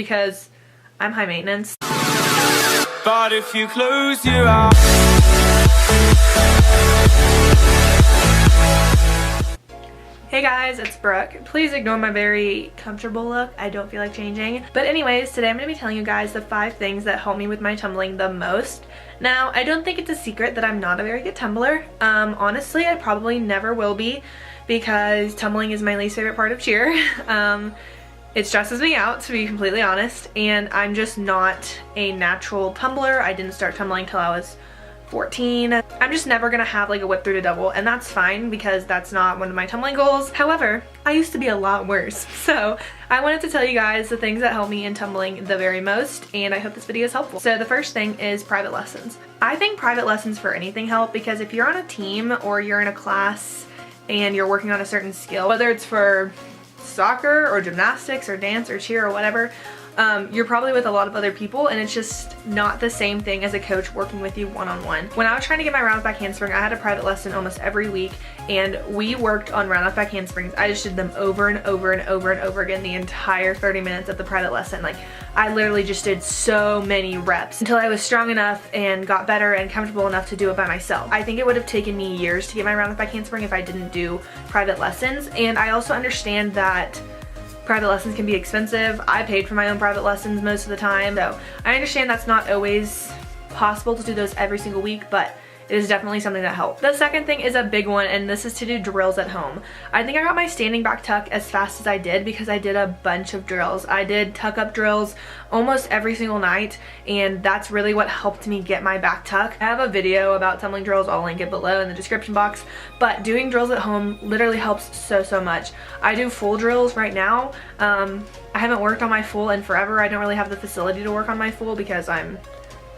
because I'm high maintenance. But if you close your eyes. Hey guys, it's Brooke. Please ignore my very comfortable look. I don't feel like changing. But anyways, today I'm going to be telling you guys the 5 things that help me with my tumbling the most. Now, I don't think it's a secret that I'm not a very good tumbler. Honestly, I probably never will be because tumbling is my least favorite part of cheer. It stresses me out, to be completely honest, and I'm just not a natural tumbler. I didn't start tumbling till I was 14. I'm just never gonna have like a whip through to double, and that's fine because that's not one of my tumbling goals. However, I used to be a lot worse, so I wanted to tell you guys the things that help me in tumbling the very most, and I hope this video is helpful. So the first thing is private lessons. I think private lessons for anything help because if you're on a team or you're in a class and you're working on a certain skill, whether it's for soccer or gymnastics or dance or cheer or whatever, you're probably with a lot of other people and it's just not the same thing as a coach working with you one-on-one. When I was trying to get my round off back handspring, I had a private lesson almost every week and we worked on round off back handsprings. I just did them over and over and over and over again the entire 30 minutes of the private lesson. Like, I literally just did so many reps until I was strong enough and got better and comfortable enough to do it by myself. I think it would have taken me years to get my round off back handspring if I didn't do private lessons, and I also understand that private lessons can be expensive. I paid for my own private lessons most of the time, so I understand that's not always possible to do those every single week, but it is definitely something that helps. The second thing is a big one, and this is to do drills at home. I think I got my standing back tuck as fast as I did because I did a bunch of drills. I did tuck up drills almost every single night, and that's really what helped me get my back tuck. I have a video about tumbling drills, I'll link it below in the description box, but doing drills at home literally helps so much. I do full drills right now. I haven't worked on my full in forever. I don't really have the facility to work on my full because I'm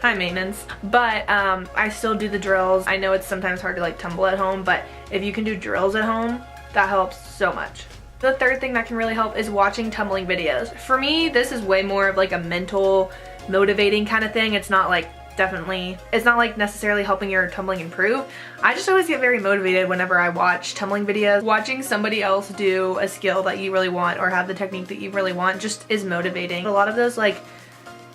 high maintenance, but I still do the drills. I know it's sometimes hard to like tumble at home, but if you can do drills at home, that helps so much. The third thing that can really help is watching tumbling videos. For me, this is way more of like a mental motivating kind of thing. It's not like it's not like necessarily helping your tumbling improve. I just always get very motivated whenever I watch tumbling videos. Watching somebody else do a skill that you really want or have the technique that you really want just is motivating. A lot of those like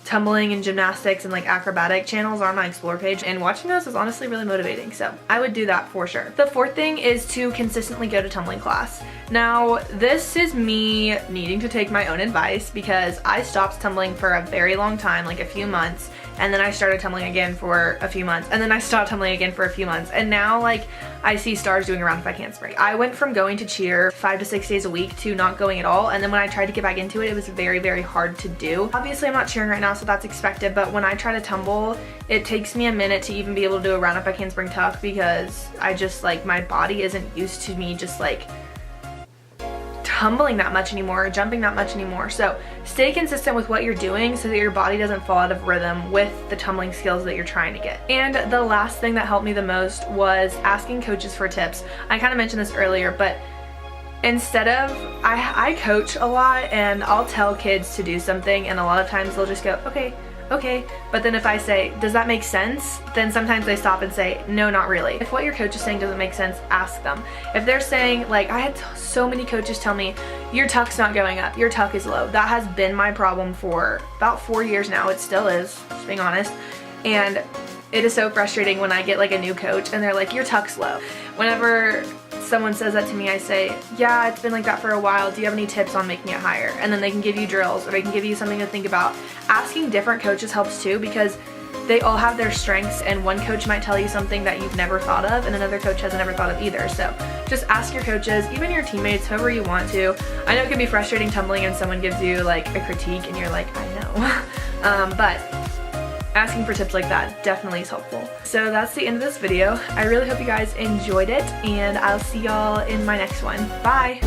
tumbling and gymnastics and like acrobatic channels are on my explore page, and watching those is honestly really motivating, so I would do that for sure. The fourth thing is to consistently go to tumbling class. Now, this is me needing to take my own advice because I stopped tumbling for a very long time, like a few months, and then I started tumbling again for a few months, and then I stopped tumbling again for a few months, and now like I see stars doing a round off back handspring. I went from going to cheer 5 to 6 days a week to not going at all, and then when I tried to get back into it, it was very hard to do. Obviously, I'm not cheering right now, so that's expected, but when I try to tumble, it takes me a minute to even be able to do a round off back handspring tuck because I just like, my body isn't used to me just like tumbling that much anymore or jumping that much anymore. So stay consistent with what you're doing so that your body doesn't fall out of rhythm with the tumbling skills that you're trying to get. And the last thing that helped me the most was asking coaches for tips. I kind of mentioned this earlier, but instead of, I coach a lot and I'll tell kids to do something and a lot of times they'll just go, okay, but then if I say, does that make sense? Then sometimes they stop and say, no, not really. If what your coach is saying doesn't make sense, ask them. If they're saying, like, I had so many coaches tell me, your tuck's not going up, your tuck is low. That has been my problem for about 4 years now. It still is, just being honest. And it is so frustrating when I get like a new coach and they're like, your tuck's low. Whenever someone says that to me, I say, yeah, it's been like that for a while. Do you have any tips on making it higher? And then they can give you drills or they can give you something to think about. Asking different coaches helps too because they all have their strengths, and one coach might tell you something that you've never thought of and another coach has never thought of either. So just ask your coaches, even your teammates, whoever you want to. I know it can be frustrating tumbling and someone gives you like a critique and you're like, I know. But asking for tips like that definitely is helpful. So that's the end of this video. I really hope you guys enjoyed it, and I'll see y'all in my next one. Bye!